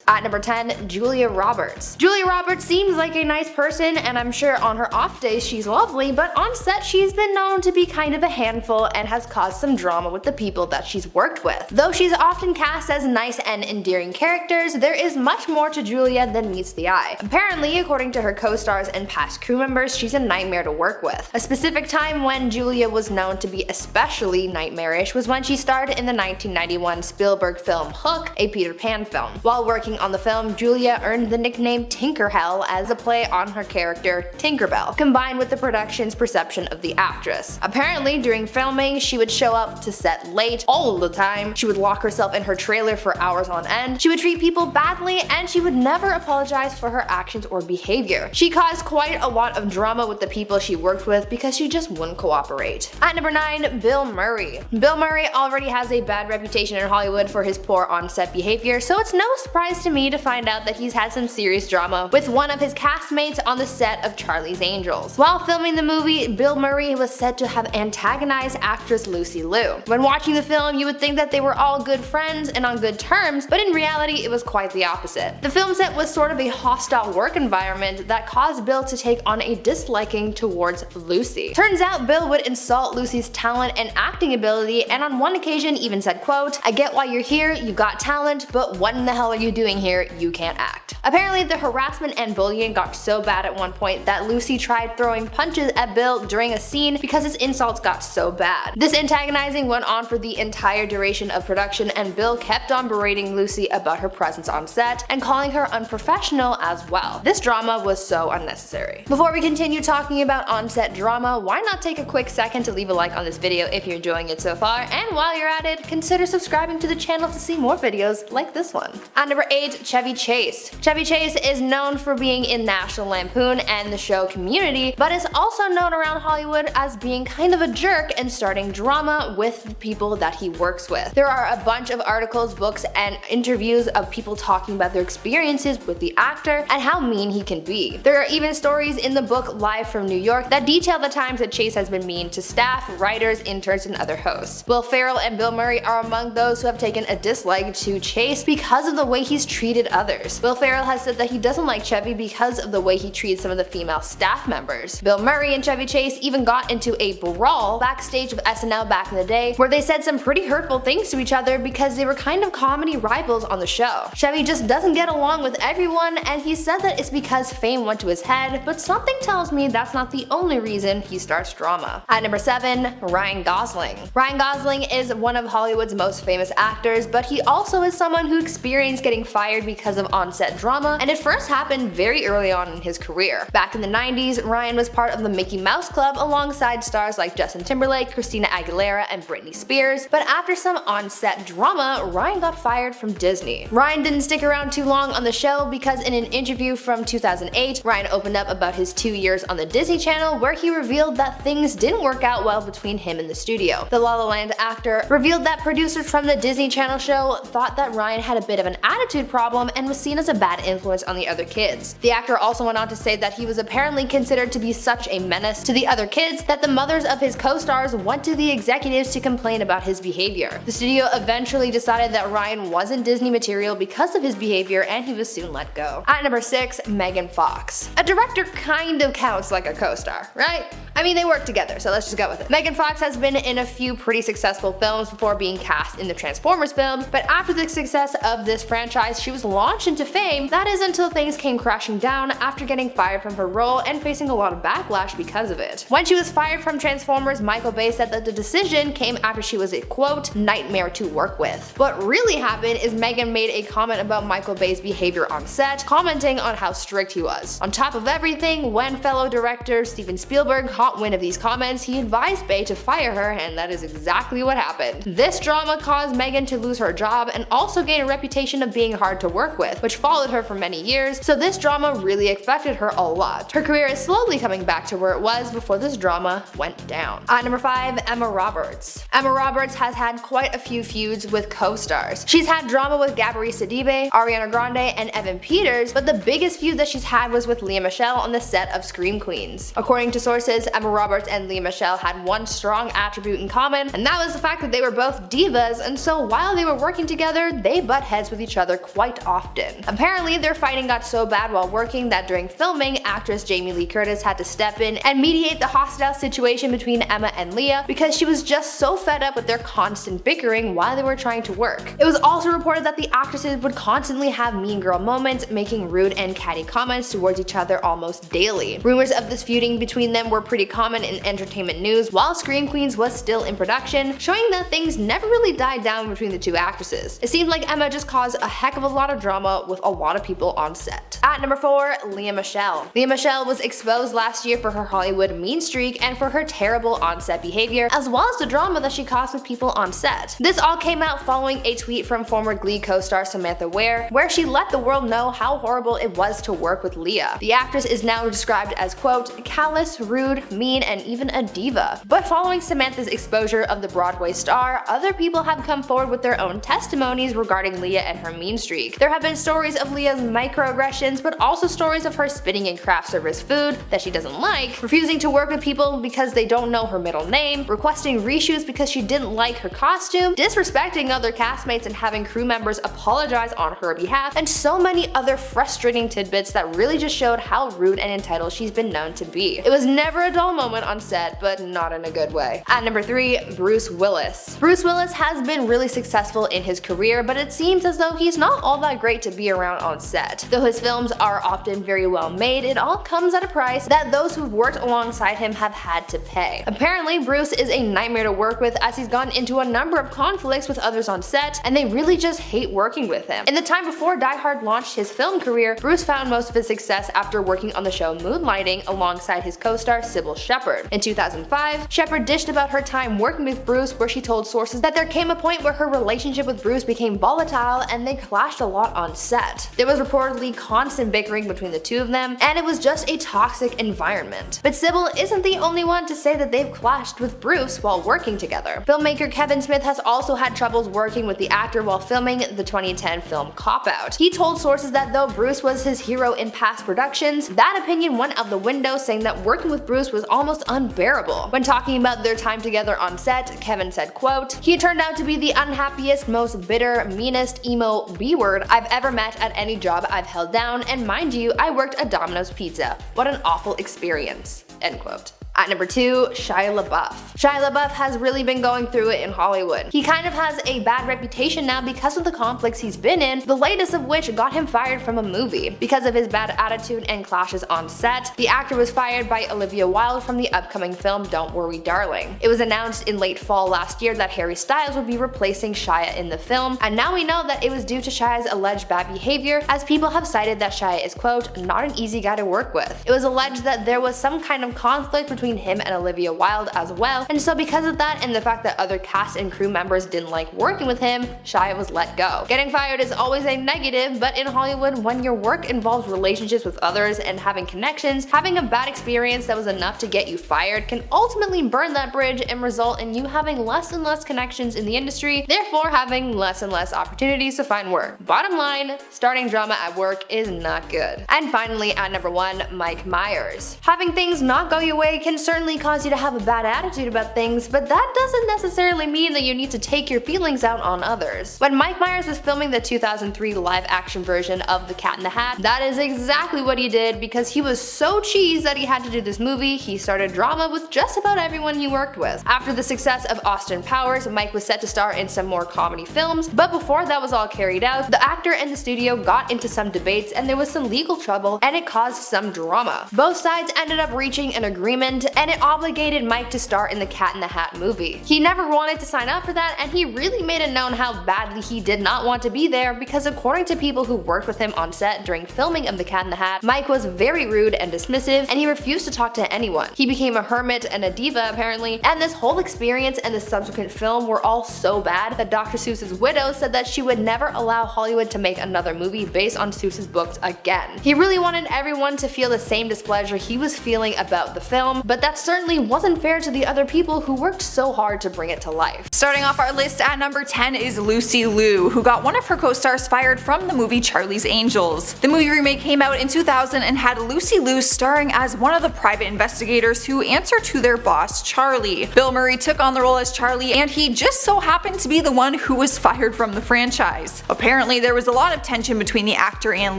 At number 10, Julia Roberts. Julia Roberts seems like a nice person, and I'm sure on her off days she's lovely, but on set she's been known to be kind of a handful and has caused some drama with the people that she's worked with. Though she's often cast as nice and endearing characters, there is much more to Julia than meets the eye. Apparently, according to her co-stars and past crew members, she's a nightmare to work with. A specific time when Julia was known to be especially nightmarish was when she starred in the 1991 Spielberg film Hook, a Peter Pan film. While working on the film, Julia earned the nickname Tinkerhell as a play on her character Tinkerbell, combined with the production's perception of the actress. Apparently, during filming, she would show up to set late all the time, she would lock herself in her trailer for hours on end, she would treat people badly, and she would never apologize for her actions or behavior. She caused quite a lot of drama with the people she worked with because she just wouldn't cooperate. At number 9, Bill Murray. Bill Murray already has a bad reputation in Hollywood for his poor on-set behavior, so it's no surprise to me to find out that he's had some serious drama with one of his castmates on the set of Charlie's Angels. While filming the movie, Bill Murray was said to have antagonized actress Lucy Liu. When watching the film, you would think that they were all good friends and on good terms, but in reality it was quite the opposite. The film set was sort of a hostile work environment that caused Bill to take on a disliking towards Lucy. Turns out Bill would insult Lucy's talent and acting ability, and on one occasion even said, quote, "I get why you're here, you got talent, but what in the hell are you doing here? You can't act." Apparently, the harassment and bullying got so bad at one point that Lucy tried throwing punches at Bill during a scene because his insults got so bad. This antagonizing went on for the entire duration of production, and Bill kept on berating Lucy about her presence on set and calling her unprofessional as well. This drama was so unnecessary. Before we continue talking about on-set drama, why not take a quick second to leave a like on this video if you're enjoying it so far, and while you're at it, consider subscribing to the channel to see more videos like this one. At number 8, Chevy Chase. Chevy Chase is known for being in National Lampoon and the show Community, but is also known around Hollywood as being kind of a jerk and starting drama with the people that he works with. There are a bunch of articles, books, and interviews of people talking about their experiences with the actor and how mean he can be. There are even stories in the book Live from New York that detail the times that Chase has been mean to staff, writers, interns, and other hosts. Will Ferrell and Bill Murray are among those who have taken a dislike to Chase because of the way he's treated others. Will Ferrell has said that he doesn't like Chevy because of the way he treats some of the female staff members. Bill Murray and Chevy Chase even got into a brawl backstage of SNL back in the day where they said some pretty hurtful things to each other because they were kind of comedy rivals on the show. Chevy just doesn't get along with everyone, and he said that it's because fame went to his head, but something tells me that's not the only reason he starts drama. At number 7, Ryan Gosling. Ryan Gosling is one of Hollywood's most famous actors, but he also is someone who experienced getting fired because of on-set drama, and it first happened very early on in his career. Back in the 90s, Ryan was part of the Mickey Mouse Club alongside stars like Justin Timberlake, Christina Aguilera, and Britney Spears, but after some on-set drama, Ryan got fired from Disney. Ryan didn't stick around too long on the show because in an interview from 2008, Ryan opened up about his 2 years on the Disney Channel where he revealed that things didn't work out well between him and the studio. The La La Land actor revealed that producers from the Disney Channel show thought that Ryan had a bit of an attitude problem and was seen as a bad influence on the other kids. The actor also went on to say that he was apparently considered to be such a menace to the other kids that the mothers of his co-stars went to the executives to complain about his behavior. The studio eventually decided that Ryan wasn't Disney material because of his behavior, and he was soon let go. At number 6, Megan Fox. A director kind of counts like a co-star, right? I mean, they work together, so let's just go with it. Megan Fox has been in a few pretty successful films before being cast in the Transformers films, but after the success of this franchise, she was launched into fame. That is until things came crashing down after getting fired from her role and facing a lot of backlash because of it. When she was fired from Transformers, Michael Bay said that the decision came after she was a quote, nightmare to work with. What really happened is Megan made a comment about Michael Bay's behavior on set, commenting on how strict he was. On top of everything, when fellow director Steven Spielberg caught wind of these comments, he advised Bay to fire her, and that is exactly what happened. This drama caused Megan to lose her job and also gain a reputation of being hard to work with, which followed her for many years, so this drama really affected her a lot. Her career is slowly coming back to where it was before this drama went down. At number 5, Emma Roberts. Emma Roberts has had quite a few feuds with co-stars. She's had drama with Gabourey Sidibe, Ariana Grande, and Evan Peters, but the biggest feud that she's had was with Lea Michele on the set of Scream Queens. According to sources, Emma Roberts and Lea Michele had one strong attribute in common, and that was the fact that they were both divas, and so while they were working together, they butt heads with each other quite often. Apparently, their fighting got so bad while working that during filming, actress Jamie Lee Curtis had to step in and mediate the hostile situation between Emma and Leah because she was just so fed up with their constant bickering while they were trying to work. It was also reported that the actresses would constantly have mean girl moments, making rude and catty comments towards each other almost daily. Rumors of this feuding between them were pretty common in entertainment news while Scream Queens was still in production, showing that things never really died down between the two actresses. It seemed like Emma just caused a heck of a lot of drama with a lot of people on set. At number 4, Lea Michele. Lea Michele was exposed last year for her Hollywood mean streak and for her terrible on-set behavior, as well as the drama that she caused with people on set. This all came out following a tweet from former Glee co-star Samantha Ware, where she let the world know how horrible it was to work with Lea. The actress is now described as, quote, callous, rude, mean, and even a diva. But following Samantha's exposure of the Broadway star, other people have come forward with their own testimonies regarding Lea and her mean streak. There have been stories of Lea's microaggressions, but also stories of her spitting in craft service food that she doesn't like, refusing to work with people because they don't know her middle name, requesting reshoots because she didn't like her costume, disrespecting other castmates and having crew members apologize on her behalf, and so many other frustrating tidbits that really just showed how rude and entitled she's been known to be. It was never a dull moment on set, but not in a good way. At number 3, Bruce Willis. Bruce Willis has been really successful in his career, but it seems as though he's not all that great to be around on set. Though his films are often very well made, it all comes at a price that those who've worked alongside him have had to pay. Apparently, Bruce is a nightmare to work with as he's gotten into a number of conflicts with others on set, and they really just hate working with him. In the time before Die Hard launched his film career, Bruce found most of his success after working on the show Moonlighting alongside his co-star Sybil Shepherd. In 2005, Shepherd dished about her time working with Bruce, where she told sources that there came a point where her relationship with Bruce became volatile and they clashed a lot on set. There was reportedly constant bickering between the two of them, and it was just a toxic environment. But Sybil isn't the only one to say that they've clashed with Bruce while working together. Filmmaker Kevin Smith has also had troubles working with the actor while filming the 2010 film Cop Out. He told sources that though Bruce was his hero in past productions, that opinion went out the window, saying that working with Bruce was almost unbearable. When talking about their time together on set, Kevin said, quote, he turned out to be the unhappiest, most bitter, meanest, emo B-word I've ever met at any job I've held down, and mind you, I worked at Domino's Pizza. What an awful experience. End quote. At number 2, Shia Labeouf. Shia Labeouf has really been going through it in Hollywood. He kind of has a bad reputation now because of the conflicts he's been in, the latest of which got him fired from a movie. Because of his bad attitude and clashes on set, the actor was fired by Olivia Wilde from the upcoming film Don't Worry Darling. It was announced in late fall last year that Harry Styles would be replacing Shia in the film, and now we know that it was due to Shia's alleged bad behavior, as people have cited that Shia is, quote, not an easy guy to work with. It was alleged that there was some kind of conflict between him and Olivia Wilde as well, and so because of that and the fact that other cast and crew members didn't like working with him, Shia was let go. Getting fired is always a negative, but in Hollywood, when your work involves relationships with others and having connections, having a bad experience that was enough to get you fired can ultimately burn that bridge and result in you having less and less connections in the industry, therefore having less and less opportunities to find work. Bottom line, starting drama at work is not good. And finally, at number 1, Mike Myers. Having things not go your way can certainly cause you to have a bad attitude about things, but that doesn't necessarily mean that you need to take your feelings out on others. When Mike Myers was filming the 2003 live-action version of The Cat in the Hat, that is exactly what he did. Because he was so cheesed that he had to do this movie, he started drama with just about everyone he worked with. After the success of Austin Powers, Mike was set to star in some more comedy films, but before that was all carried out, the actor and the studio got into some debates and there was some legal trouble, and it caused some drama. Both sides ended up reaching an agreement, and it obligated Mike to star in the Cat in the Hat movie. He never wanted to sign up for that, and he really made it known how badly he did not want to be there, because according to people who worked with him on set during filming of The Cat in the Hat, Mike was very rude and dismissive, and he refused to talk to anyone. He became a hermit and a diva apparently, and this whole experience and the subsequent film were all so bad that Dr. Seuss's widow said that she would never allow Hollywood to make another movie based on Seuss's books again. He really wanted everyone to feel the same displeasure he was feeling about the film, but but that certainly wasn't fair to the other people who worked so hard to bring it to life. Starting off our list at number 10 is Lucy Liu, who got one of her co-stars fired from the movie Charlie's Angels. The movie remake came out in 2000 and had Lucy Liu starring as one of the private investigators who answer to their boss Charlie. Bill Murray took on the role as Charlie, and he just so happened to be the one who was fired from the franchise. Apparently there was a lot of tension between the actor and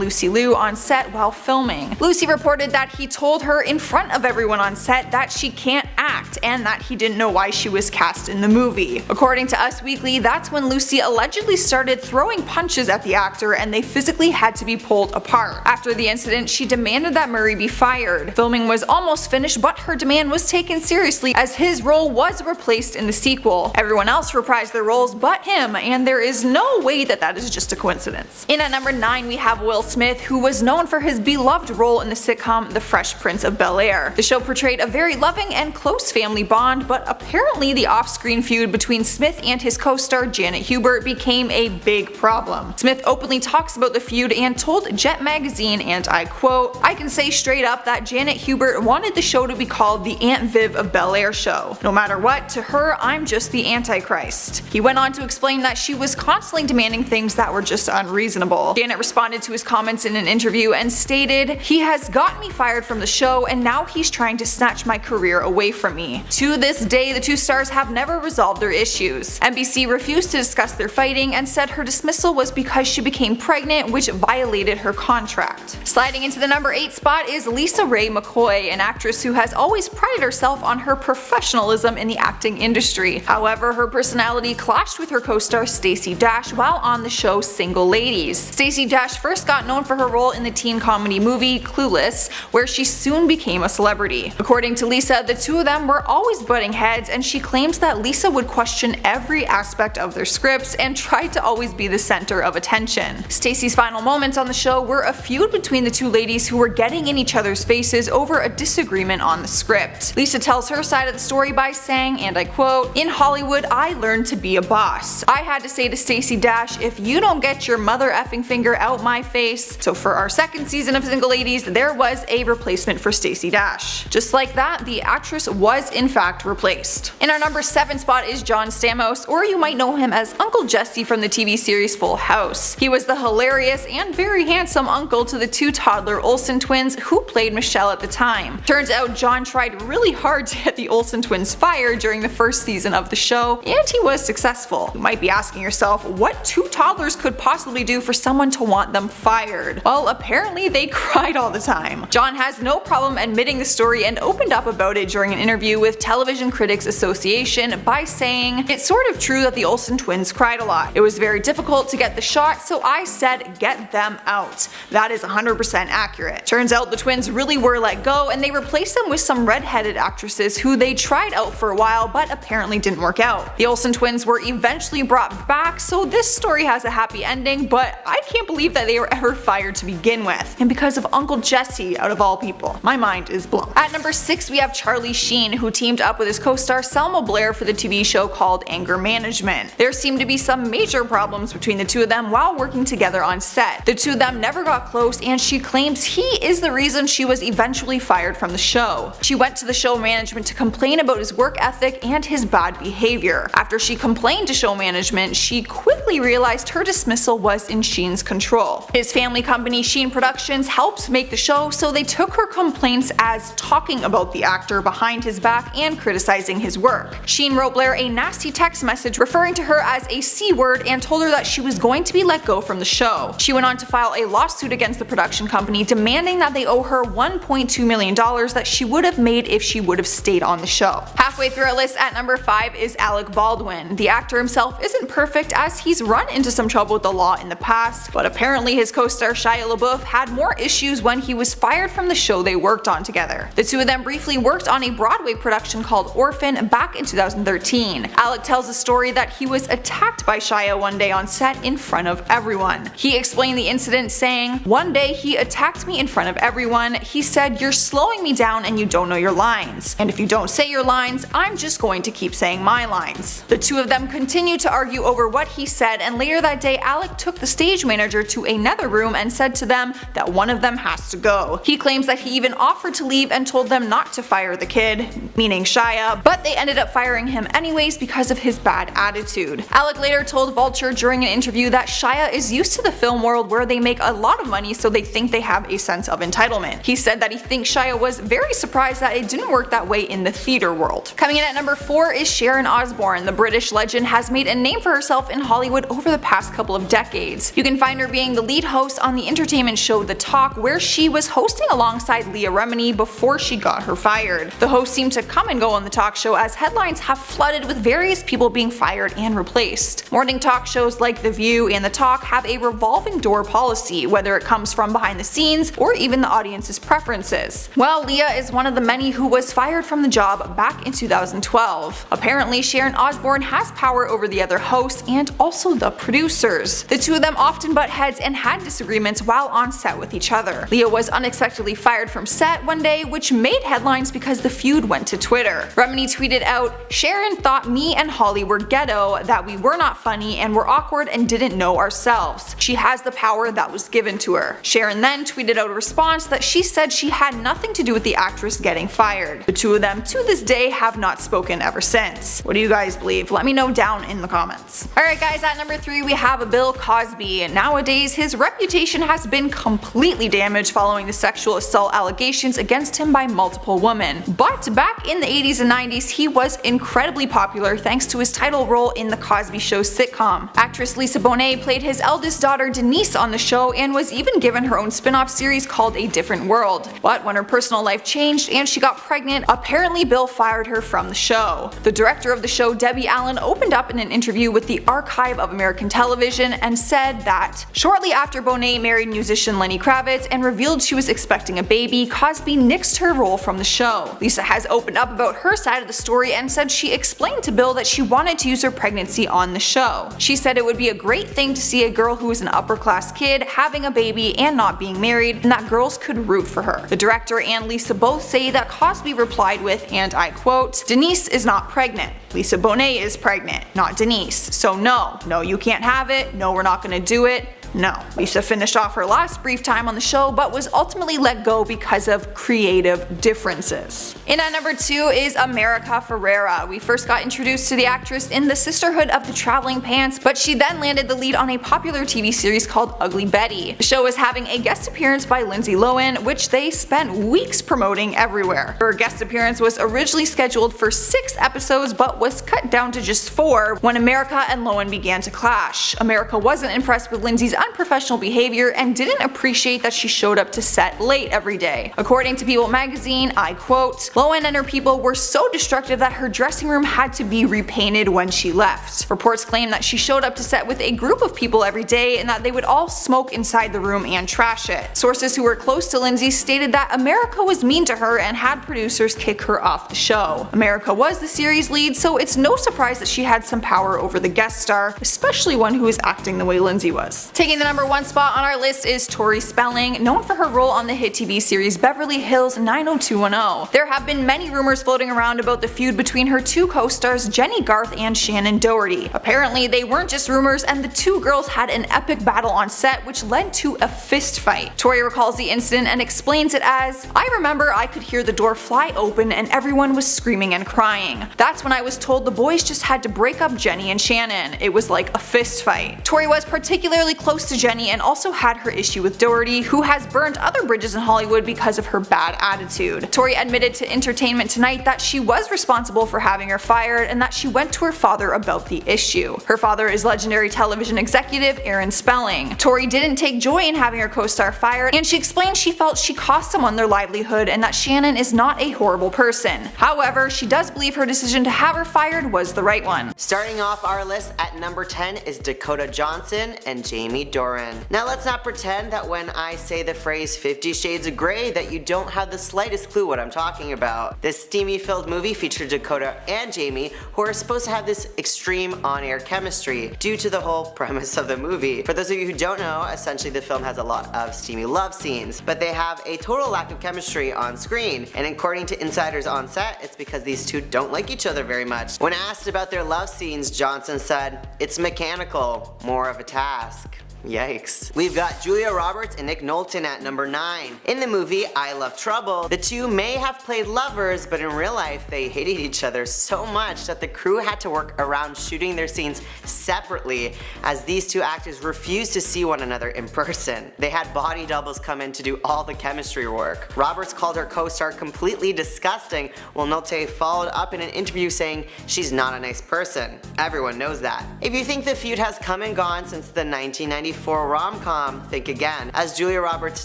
Lucy Liu on set while filming. Lucy reported that he told her in front of everyone on set that she can't act and that he didn't know why she was cast in the movie. According to Us Weekly, that's when Lucy allegedly started throwing punches at the actor and they physically had to be pulled apart. After the incident, she demanded that Murray be fired. Filming was almost finished, but her demand was taken seriously as his role was replaced in the sequel. Everyone else reprised their roles but him, and there is no way that that is just a coincidence. In at number 9 we have Will Smith, who was known for his beloved role in the sitcom The Fresh Prince of Bel-Air. The show portrayed a very loving and close family bond, but apparently the off-screen feud between Smith and his co-star Janet Hubert became a big problem. Smith openly talks about the feud and told Jet magazine, and I quote, "I can say straight up that Janet Hubert wanted the show to be called the Aunt Viv of Bel-Air show. No matter what, to her I'm just the Antichrist." He went on to explain that she was constantly demanding things that were just unreasonable. Janet responded to his comments in an interview and stated, "He has gotten me fired from the show and now he's trying to snatch my career away from me." To this day, the two stars have never resolved their issues. NBC refused to discuss their fighting and said her dismissal was because she became pregnant, which violated her contract. Sliding into the number 8 spot is Lisa Ray McCoy, an actress who has always prided herself on her professionalism in the acting industry. However, her personality clashed with her co-star Stacey Dash while on the show Single Ladies. Stacey Dash first got known for her role in the teen comedy movie Clueless, where she soon became a celebrity. According to Lisa, the two of them were always butting heads, and she claims that Lisa would question every aspect of their scripts and tried to always be the center of attention. Stacey's final moments on the show were a feud between the two ladies who were getting in each other's faces over a disagreement on the script. Lisa tells her side of the story by saying, and I quote, "In Hollywood, I learned to be a boss. I had to say to Stacey Dash, if you don't get your mother effing finger out my face." So for our second season of Single Ladies, there was a replacement for Stacey Dash. Just like that, the actress was in fact replaced. In our number 7 spot is John Stamos, or you might know him as Uncle Jesse from the TV series Full House. He was the hilarious and very handsome uncle to the two toddler Olsen twins who played Michelle at the time. Turns out John tried really hard to get the Olsen twins fired during the first season of the show, and he was successful. You might be asking yourself, what two toddlers could possibly do for someone to want them fired? Well, apparently they cried all the time. John has no problem admitting the story and opened up about it during an interview with Television Critics Association by saying, "It's sort of true that the Olsen twins cried a lot. It was very difficult to get the shot, so I said get them out. That is 100% accurate." Turns out the twins really were let go, and they replaced them with some red-headed actresses who they tried out for a while but apparently didn't work out. The Olsen twins were eventually brought back, so this story has a happy ending, but I can't believe that they were ever fired to begin with, and because of Uncle Jesse out of all people. My mind is blown. At number 6 we have Charlie Sheen, who teamed up with his co-star Selma Blair for the TV show called Anger Management. There seemed to be some major problems between the two of them while working together on set. The two of them never got close, and she claims he is the reason she was eventually fired from the show. She went to the show management to complain about his work ethic and his bad behavior. After she complained to show management, she quickly realized her dismissal was in Sheen's control. His family company Sheen Productions helped make the show, so they took her complaints as talking about the actor behind his back and criticizing his work. Sheen wrote Blair a nasty text message referring to her as a C-word and told her that she was going to be let go from the show. She went on to file a lawsuit against the production company demanding that they owe her $1.2 million that she would have made if she would have stayed on the show. Halfway through our list at number 5 is Alec Baldwin. The actor himself isn't perfect as he's run into some trouble with the law in the past, but apparently his co-star Shia Labeouf had more issues when he was fired from the show they worked on together. The two of them briefly worked on a Broadway production called Orphan back in 2013. Alec tells a story that he was attacked by Shia one day on set in front of everyone. He explained the incident saying, "One day he attacked me in front of everyone. He said, 'You're slowing me down and you don't know your lines. And if you don't say your lines, I'm just going to keep saying my lines.'" The two of them continued to argue over what he said, and later that day Alec took the stage manager to another room and said to them that one of them has to go. He claims that he even offered to leave and told them not to fire the kid, meaning Shia, but they ended up firing him anyways because of his bad attitude. Alec later told Vulture during an interview that Shia is used to the film world where they make a lot of money, so they think they have a sense of entitlement. He said that he thinks Shia was very surprised that it didn't work that way in the theater world. Coming in at number 4 is Sharon Osbourne. The British legend has made a name for herself in Hollywood over the past couple of decades. You can find her being the lead host on the entertainment show The Talk, where she was hosting alongside Leah Remini before she got her fired. The host seemed to come and go on the talk show as headlines have flooded with various people being fired and replaced. Morning talk shows like The View and The Talk have a revolving door policy, whether it comes from behind the scenes or even the audience's preferences. Well, Leah is one of the many who was fired from the job back in 2012. Apparently, Sharon Osbourne has power over the other hosts and also the producers. The two of them often butt heads and had disagreements while on set with each other. Leah was unexpectedly fired from set one day, which made headlines because the feud went to Twitter. Remini tweeted out, "Sharon thought me and Holly were ghetto, that we were not funny and were awkward and didn't know ourselves. She has the power that was given to her." Sharon then tweeted out a response that she said she had nothing to do with the actress getting fired. The two of them to this day have not spoken ever since. What do you guys believe? Let me know down in the comments. Alright guys, at number 3 we have Bill Cosby. Nowadays his reputation has been completely damaged following the sexual assault allegations against him by multiple women. But back in the 80s and 90s he was incredibly popular thanks to his title role in the Cosby Show sitcom. Actress Lisa Bonet played his eldest daughter Denise on the show and was even given her own spin-off series called A Different World. But when her personal life changed and she got pregnant, apparently Bill fired her from the show. The director of the show, Debbie Allen, opened up in an interview with the Archive of American Television and said that shortly after Bonet married musician Lenny Kravitz and revealed she was expecting a baby, Cosby nixed her role from the show. Lisa has opened up about her side of the story and said she explained to Bill that she wanted to use her pregnancy on the show. She said it would be a great thing to see a girl who is an upper class kid having a baby and not being married, and that girls could root for her. The director and Lisa both say that Cosby replied with, and I quote, "Denise is not pregnant. Lisa Bonet is pregnant, not Denise. So no, you can't have it, no we're not gonna do it. No." Lisa finished off her last brief time on the show but was ultimately let go because of creative differences. In at number 2 is America Ferrera. We first got introduced to the actress in The Sisterhood of the Traveling Pants, but she then landed the lead on a popular TV series called Ugly Betty. The show is having a guest appearance by Lindsay Lohan, which they spent weeks promoting everywhere. Her guest appearance was originally scheduled for 6 episodes but was cut down to just 4 when America and Lohan began to clash. America wasn't impressed with Lindsay's unprofessional behavior and didn't appreciate that she showed up to set late every day. According to People magazine, I quote, "Lohan and her people were so destructive that her dressing room had to be repainted when she left. Reports claim that she showed up to set with a group of people every day and that they would all smoke inside the room and trash it." Sources who were close to Lindsay stated that America was mean to her and had producers kick her off the show. America was the series lead, so it's no surprise that she had some power over the guest star, especially one who was acting the way Lindsay was. Taking the number 1 spot on our list is Tori Spelling, known for her role on the hit TV series Beverly Hills 90210. There have been many rumors floating around about the feud between her two co-stars Jenny Garth and Shannon Doherty. Apparently they weren't just rumors and the two girls had an epic battle on set which led to a fist fight. Tori recalls the incident and explains it as, "I remember I could hear the door fly open and everyone was screaming and crying. That's when I was told the boys just had to break up Jenny and Shannon. It was like a fist fight." Tori was particularly close to Jenny and also had her issue with Doherty, who has burned other bridges in Hollywood because of her bad attitude. Tori admitted to Entertainment Tonight that she was responsible for having her fired and that she went to her father about the issue. Her father is legendary television executive Aaron Spelling. Tori didn't take joy in having her co-star fired, and she explained she felt she cost someone their livelihood and that Shannon is not a horrible person. However, she does believe her decision to have her fired was the right one. Starting off our list at number 10 is Dakota Johnson and Jamie meet Dornan. Now let's not pretend that when I say the phrase 50 Shades of Grey that you don't have the slightest clue what I'm talking about. This steamy-filled movie featured Dakota and Jamie, who are supposed to have this extreme on-air chemistry due to the whole premise of the movie. For those of you who don't know, essentially the film has a lot of steamy love scenes, but they have a total lack of chemistry on screen, and according to insiders on set, it's because these two don't like each other very much. When asked about their love scenes, Johnson said, "It's mechanical, more of a task." Yikes. We've got Julia Roberts and Nick Nolte at number 9. In the movie I Love Trouble, the two may have played lovers, but in real life they hated each other so much that the crew had to work around shooting their scenes separately, as these two actors refused to see one another in person. They had body doubles come in to do all the chemistry work. Roberts called her co-star completely disgusting, while Nolte followed up in an interview saying she's not a nice person. Everyone knows that. If you think the feud has come and gone since the 1994 rom-com, think again, as Julia Roberts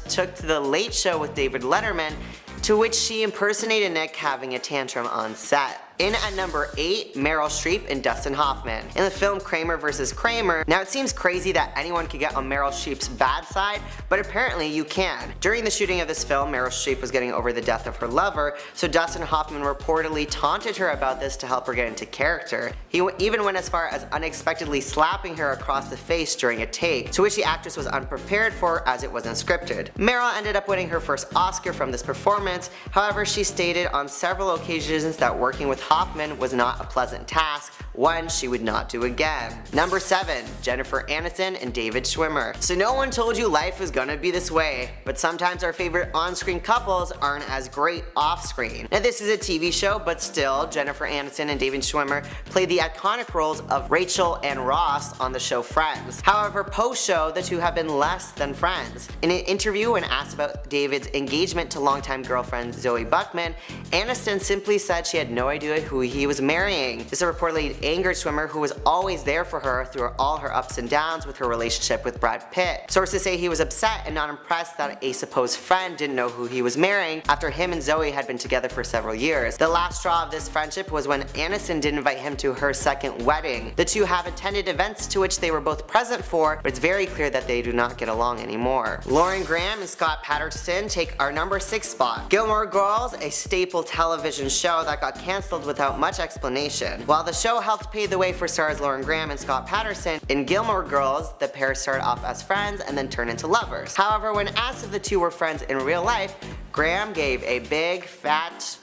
took to the Late Show with David Letterman, to which she impersonated Nick having a tantrum on set. In at number 8, Meryl Streep and Dustin Hoffman. In the film Kramer vs. Kramer, now it seems crazy that anyone could get on Meryl Streep's bad side, but apparently you can. During the shooting of this film, Meryl Streep was getting over the death of her lover, so Dustin Hoffman reportedly taunted her about this to help her get into character. He even went as far as unexpectedly slapping her across the face during a take, to which the actress was unprepared for as it wasn't scripted. Meryl ended up winning her first Oscar from this performance, however she stated on several occasions that working with Hoffman was not a pleasant task, one she would not do again. Number 7, Jennifer Aniston and David Schwimmer. So no one told you life was gonna be this way, but sometimes our favorite on-screen couples aren't as great off-screen. Now this is a TV show, but still, Jennifer Aniston and David Schwimmer played the iconic roles of Rachel and Ross on the show Friends. However, post-show, the two have been less than friends. In an interview when asked about David's engagement to longtime girlfriend Zoe Buckman, Aniston simply said she had no idea who he was marrying. This reportedly angered Schwimmer, who was always there for her through all her ups and downs with her relationship with Brad Pitt. Sources say he was upset and not impressed that a supposed friend didn't know who he was marrying after him and Zoe had been together for several years. The last straw of this friendship was when Aniston didn't invite him to her second wedding. The two have attended events to which they were both present for, but it's very clear that they do not get along anymore. Lauren Graham and Scott Patterson take our number 6 spot. Gilmore Girls, a staple television show that got cancelled without much explanation. While the show helped pave the way for stars Lauren Graham and Scott Patterson, in Gilmore Girls, the pair started off as friends and then turned into lovers. However, when asked if the two were friends in real life, Graham gave a big, fat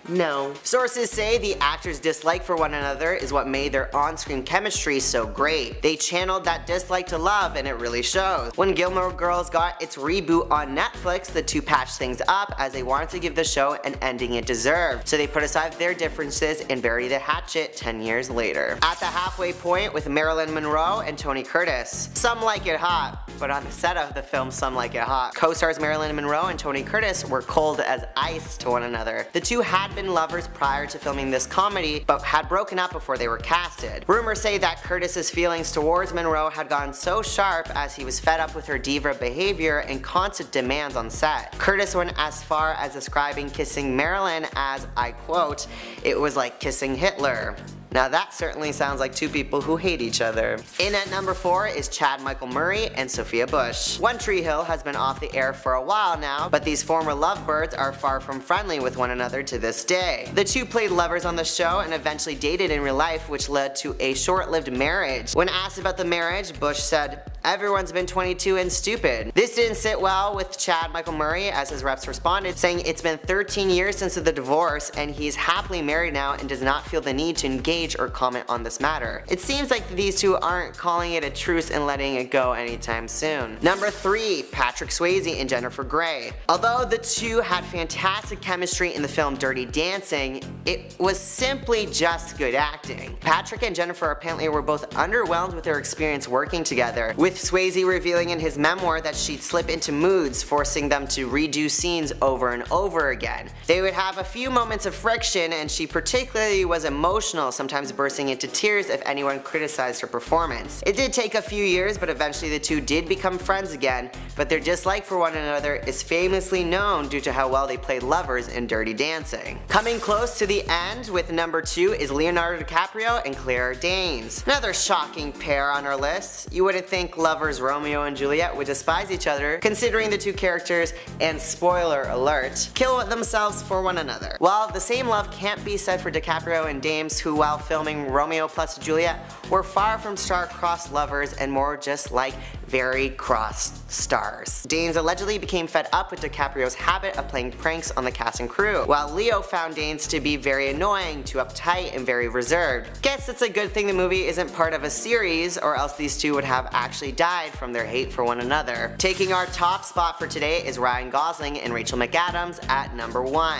no. Sources say the actors' dislike for one another is what made their on-screen chemistry so great. They channeled that dislike to love, and it really shows. When Gilmore Girls got its reboot on Netflix, the two patched things up as they wanted to give the show an ending it deserved. So they put aside their differences and buried the hatchet 10 years later. At the halfway point with Marilyn Monroe and Tony Curtis. Some like it hot, but on the set of the film Some Like It Hot, co-stars Marilyn Monroe and Tony Curtis were cold as ice to one another. The two had been lovers prior to filming this comedy, but had broken up before they were casted. Rumors say that Curtis's feelings towards Monroe had gone so sharp as he was fed up with her diva behavior and constant demands on set. Curtis went as far as describing kissing Marilyn as, I quote, "It was like kissing Hitler." Now that certainly sounds like two people who hate each other. In at number 4 is Chad Michael Murray and Sophia Bush. One Tree Hill has been off the air for a while now, but these former lovebirds are far from friendly with one another to this day. The two played lovers on the show and eventually dated in real life, which led to a short-lived marriage. When asked about the marriage, Bush said, "Everyone's been 22 and stupid." This didn't sit well with Chad Michael Murray, as his reps responded, saying it's been 13 years since the divorce and he's happily married now and does not feel the need to engage or comment on this matter. It seems like these two aren't calling it a truce and letting it go anytime soon. Number 3, Patrick Swayze and Jennifer Grey. Although the two had fantastic chemistry in the film Dirty Dancing, it was simply just good acting. Patrick and Jennifer apparently were both underwhelmed with their experience working together, with Swayze revealing in his memoir that she'd slip into moods, forcing them to redo scenes over and over again. They would have a few moments of friction, and she particularly was emotional, sometimes sometimes bursting into tears if anyone criticized her performance. It did take a few years, but eventually the two did become friends again, but their dislike for one another is famously known due to how well they played lovers in Dirty Dancing. Coming close to the end with number 2 is Leonardo DiCaprio and Claire Danes. Another shocking pair on our list. You wouldn't think lovers Romeo and Juliet would despise each other, considering the two characters, and spoiler alert, kill themselves for one another. While the same love can't be said for DiCaprio and Danes, who while filming Romeo plus Juliet were far from star-crossed lovers and more just like very crossed stars. Danes allegedly became fed up with DiCaprio's habit of playing pranks on the cast and crew, while Leo found Danes to be very annoying, too uptight, and very reserved. Guess it's a good thing the movie isn't part of a series, or else these two would have actually died from their hate for one another. Taking our top spot for today is Ryan Gosling and Rachel McAdams at number 1.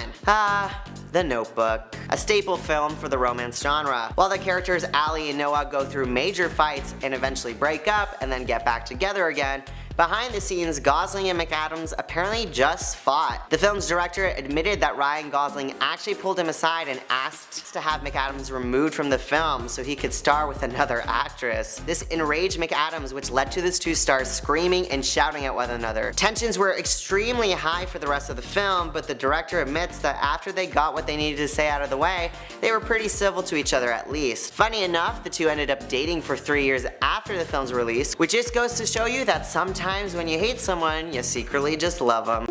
The Notebook, a staple film for the romance genre. While the characters Allie and Noah go through major fights and eventually break up and then get back together again, behind the scenes, Gosling and McAdams apparently just fought. The film's director admitted that Ryan Gosling actually pulled him aside and asked to have McAdams removed from the film so he could star with another actress. This enraged McAdams, which led to the two stars screaming and shouting at one another. Tensions were extremely high for the rest of the film, but the director admits that after they got what they needed to say out of the way, they were pretty civil to each other at least. Funny enough, the two ended up dating for 3 years after the film's release, which just goes to show you that sometimes when you hate someone, you secretly just love them.